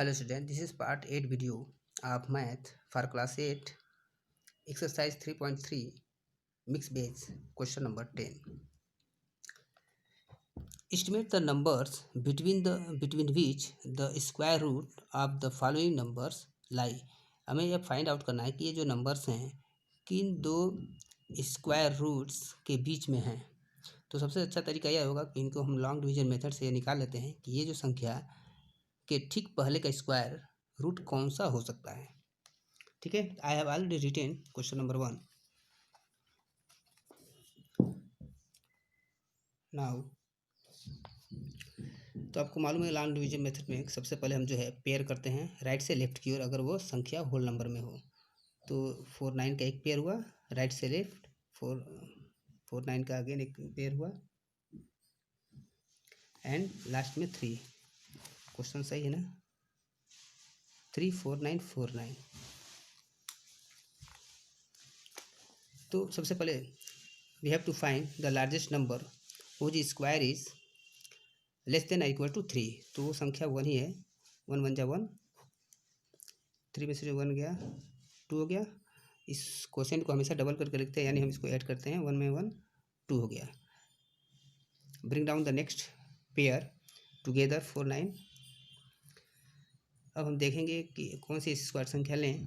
Hello student, this is part 8 video of math for class 8 exercise 3.3 mixed base question number 10. Estimate the numbers between which the square root of the following numbers lie. हमें यह find out करना है कि ये जो numbers हैं किन दो स्क्वायर रूट्स के बीच में हैं। तो सबसे अच्छा तरीका यह होगा कि इनको हम लॉन्ग डिवीजन मेथड से निकाल लेते हैं कि ये जो संख्या के ठीक पहले का स्क्वायर रूट कौन सा हो सकता है। ठीक है, I have already written question number 1 now. तो आपको मालूम है लॉन्ग डिवीजन मेथड में सबसे पहले हम जो है पेयर करते हैं राइट से लेफ्ट की ओर, अगर वो संख्या होल नंबर में हो। तो 4 9 का एक पेयर हुआ राइट से लेफ्ट, 4 9 का अगेन एक पेयर हुआ एंड लास्ट में 3। क्वेश्चन सही है ना, 3 4 9 4 9। तो सबसे पहले we have to find the largest number whose square is less than equal to 3। तो वो संख्या 1 ही है। 1 1 जा 1, 3 में से जो 1 गया 2 हो गया। इस क्वेश्चन को हमेशा डबल करके लिखते हैं, यानी हम इसको ऐड करते हैं, 1 में 1 2 हो गया। Bring down the next pair together 4 9। अब हम देखेंगे कि कौन सी स्क्वायर संख्या लें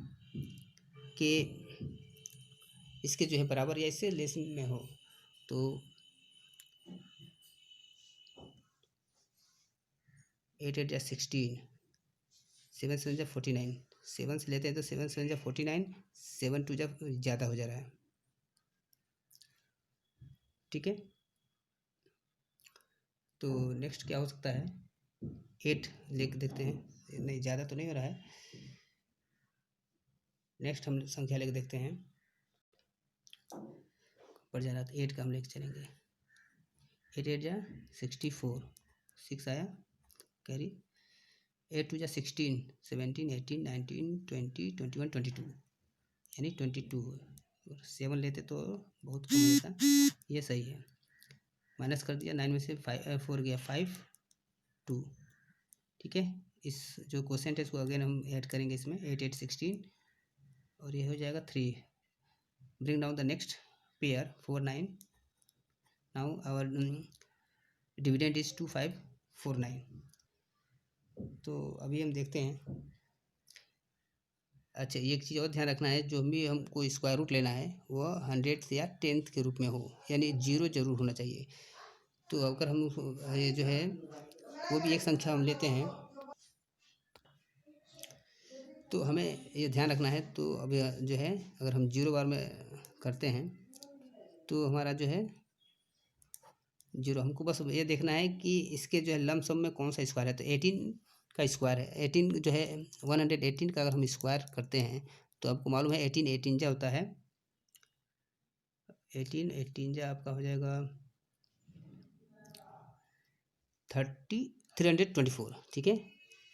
कि इसके जो है बराबर या इससे लेस में हो। तो 8 8 या 16, 7 7 जा 49, 7 से लेते हैं तो 7 7 जा 49, 7 2 जा ज़्यादा हो जा रहा है। ठीक है, तो नेक्स्ट क्या हो सकता है, 8 लेके देखते हैं। नहीं, ज़्यादा तो नहीं हो रहा है। नेक्स्ट हम संख्या लेके देखते हैं, बढ़ जा रहा था। 8 का हम लेके चलेंगे। 8 8 जा 64, 6 आया कैरी। 8 2 जा 16, 17 18 19 20 21 22, यानी 22। 7 लेते तो बहुत कम हो जाता, ये सही है। माइनस कर दिया, 9 में से 4 गया 5 2। ठीक है, इस जो क्वेश्चन है इसको अगेन हम ऐड करेंगे इसमें 8 8 16 और ये हो जाएगा 3। Bring down the next pair 4 9। Now our dividend is 2 5 4 9। तो अभी हम देखते हैं। अच्छा, एक चीज़ और ध्यान रखना है, जो भी हमको स्क्वायर रूट लेना है वह 100 या 10th के रूप में हो, यानी 0 जरूर होना चाहिए। तो अगर हम ये जो है वो भी एक संख्या हम लेते हैं तो हमें ये ध्यान रखना है। तो अभी जो है अगर हम 0 बार में करते हैं तो हमारा जो है 0, हमको बस ये देखना है कि इसके जो है लमसम में कौन सा स्क्वायर है। तो 18 का स्क्वायर है, 18 जो है 118 का अगर हम स्क्वायर करते हैं तो आपको मालूम है 18 18 जा होता है 18 18 जा आपका हो जाएगा 324। ठीक है,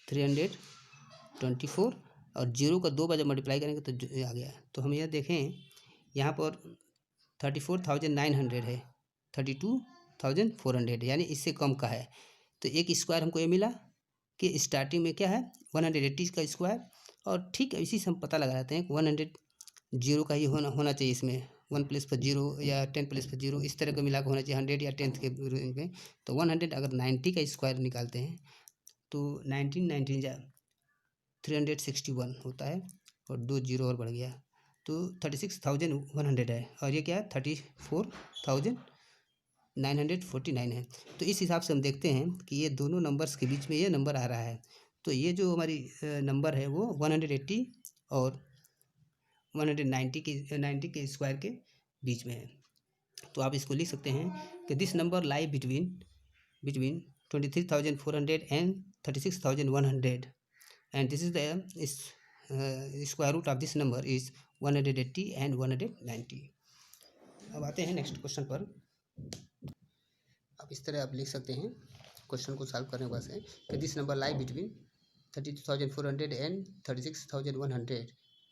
324 और 0 का 2 बार जब मल्टीप्लाई करेंगे तो आ गया। तो हम यह देखें यहाँ पर 34,900 है, 32,400 यानी इससे कम का है। तो एक स्क्वायर हमको ये मिला कि स्टार्टिंग में क्या है 180 का स्क्वायर, और ठीक इसी से हम पता लगा लेते हैं कि 100 0 का ही होना चाहिए इसमें। 1 प्लेस पर 0 या 10 प्लेस पर 0 इस तरह का मिला के होना चाहिए 100 या 10th के रेंज में। तो 100 अगर 90 का स्क्वायर निकालते हैं तो 19 19 जा 361 होता है और 2 0 और बढ़ गया तो 36,100 है, और ये क्या है 34,949 है। तो इस हिसाब से हम देखते हैं कि ये दोनों नंबर्स के बीच में ये नंबर आ रहा है। तो ये जो हमारी नंबर है वो 180 और 90 के स्क्वायर के बीच में है। तो आप इसको लिख सकते हैं कि this number lie between 23,400 and 36,100 and this is the square root of this number is 180 and 190। अब आते हैं नेक्स्ट क्वेश्चन पर। अब इस तरह आप लिख सकते हैं क्वेश्चन को सॉल्व करने के बाद से कि this number lie between 32,400 and 36,100,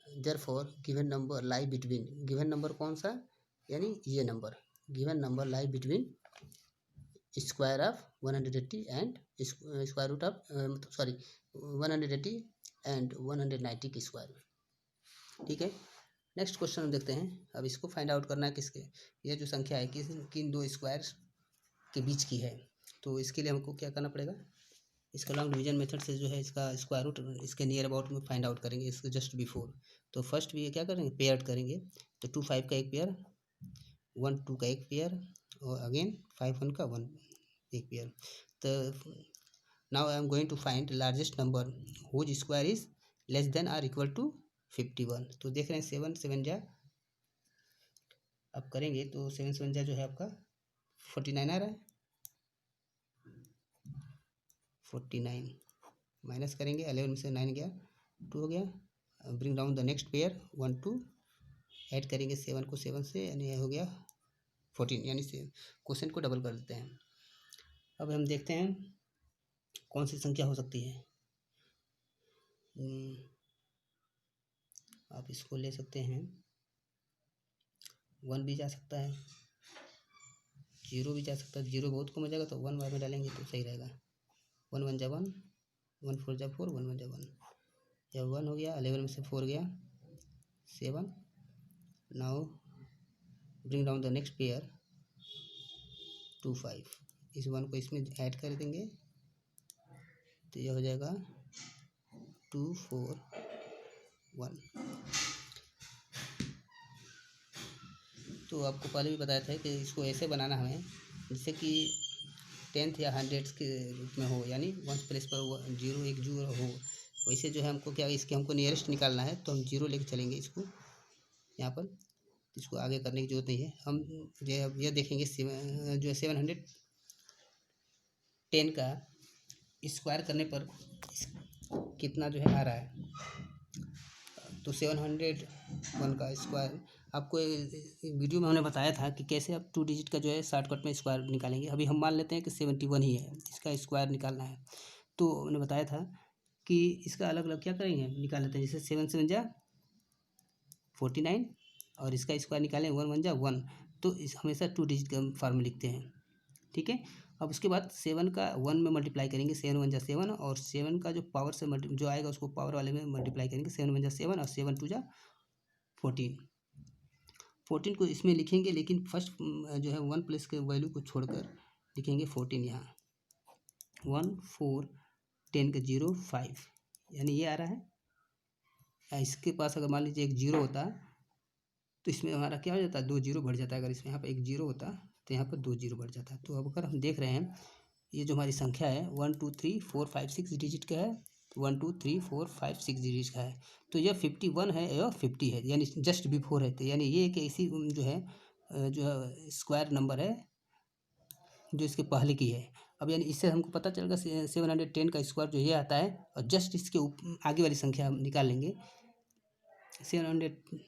therefore given number lie between, given number कौन सा, यानी ये number given number lie between square of 180 and square root of 180 and 190 की स्क्वायर। ठीक है, नेक्स्ट क्वेश्चन हम देखते हैं। अब इसको फाइंड आउट करना है किसके, ये जो संख्या है किन दो स्क्वायर के बीच की है। तो इसके लिए हमको क्या करना पड़ेगा, इसका लॉन्ग डिवीजन मेथड से जो है इसका स्क्वायर रूट इसके नियर अबाउट में फाइंड आउट करेंगे, इसके जस्ट बिफोर। तो फर्स्ट भी क्या करेंगे, पेयर करेंगे। तो 2 5 का एक पेयर, 1 2 का एक पेयर, और अगेन 5 1 का 1 एक पेयर। तो now I am going to find largest number whose square is less than or equal to 51। तो देख रहे हैं 7 7 जा आप करेंगे तो 7 7 जा जो है आपका 49 आ रहा है। 49 माइनस करेंगे, 11 में से 9 गया 2 हो गया। Bring down the next pair 1 2, add करेंगे 7 को 7 से, यानी हो गया 14, यानी से क्वेश्चन को डबल कर देते हैं। अब हम देखते हैं कौन सी संख्या हो सकती है। आप इसको ले सकते हैं, 1 भी जा सकता है, 0 भी जा सकता है। 0 बहुत कम हो जाएगा तो 1 में डालेंगे तो सही रहेगा। 1 1 जा 1, 1 4 जा 4, 1 1 जा 1, या 1 हो गया। 11 में से 4 गया 7। Now bring down the next pair 2 5, इस 1 को इसमें ऐड कर देंगे तो यह हो जाएगा 2 4 1। तो आपको पहले भी बताया था कि इसको ऐसे बनाना हमें जिससे कि 10th या 100th के रूप में हो, यानी 1 प्लेस पर 0 एक 0 हो। वैसे जो है हमको क्या, इसके हमको नियरेस्ट निकालना है तो हम 0 लेके चलेंगे इसको यहाँ पर। इसको आगे करने की जरूरत नहीं है। हम जो यह देखेंगे जो है 710 का स्क्वायर करने पर कितना जो है आ रहा है। तो 701 का स्क्वायर आपको वीडियो में हमने बताया था कि कैसे आप 2 डिजिट का जो है शॉर्टकट में स्क्वायर निकालेंगे। अभी हम मान लेते हैं कि 71 ही है, इसका स्क्वायर निकालना है। तो हमने बताया था कि इसका अलग अलग क्या करेंगे, निकाल लेते हैं। जैसे 7 7 जा 49 और इसका स्क्वायर निकालें 1 1 जा 1। तो इस हमेशा 2 डिजिट का फॉर्म लिखते हैं। ठीक है, अब उसके बाद 7 का 1 में मल्टीप्लाई करेंगे, 7 1 जा 7, और 7 का जो पावर से जो आएगा उसको पावर वाले में मल्टीप्लाई करेंगे। 7 1 जा 7 और 7 2 जा 14। 14 को इसमें लिखेंगे, लेकिन फर्स्ट जो है 1 प्लस के वैल्यू को छोड़कर लिखेंगे 14 यहाँ। 1 4 10 का 0 5, यानी ये आ रहा है। इसके पास अगर मान लीजिए एक 0 होता तो इसमें हमारा क्या हो जाता है, 2 0 बढ़ जाता है। अगर इसमें यहाँ पर एक 0 होता तो यहाँ पर 2 0 बढ़ जाता है। तो अब अगर हम देख रहे हैं ये जो हमारी संख्या है 1 2 3 4 5 6 डिजिट का है, 1 2 3 4 5 6 डिजिट का है। तो यह 51 है, यह 50 है, यानी जस्ट बिफोर है। तो यानी ये एक ऐसी जो स्क्वायर नंबर है जो इसके पहले की है। अब यानी इससे हमको पता चलेगा 710 का स्क्वायर जो ये आता है, और जस्ट इसके आगे वाली संख्या हम निकाल लेंगे 700।